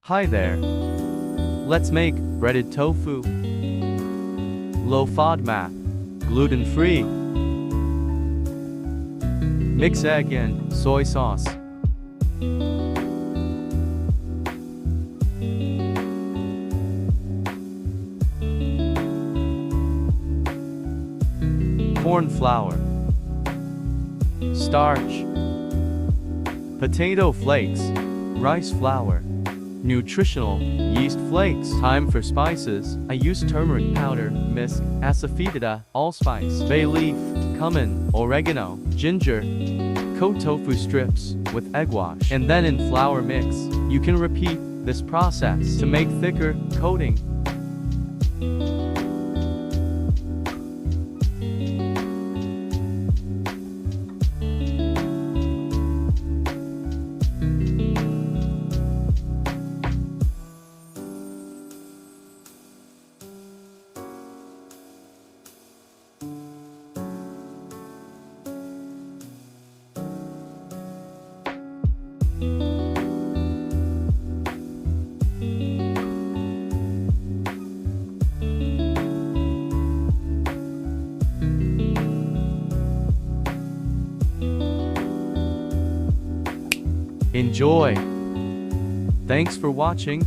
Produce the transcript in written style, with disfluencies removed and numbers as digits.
Hi there. Let's make breaded tofu. Low FODMAP. Gluten-free. Mix egg and soy sauce. Corn flour. Starch. Potato flakes. Rice flour. Nutritional yeast flakes. Time for spices. I use turmeric powder, misk, asafoetida, allspice, bay leaf, cumin, oregano, ginger. Coat tofu strips with egg wash and then in flour mix. You can repeat this process to make thicker coating. Enjoy! Thanks for watching.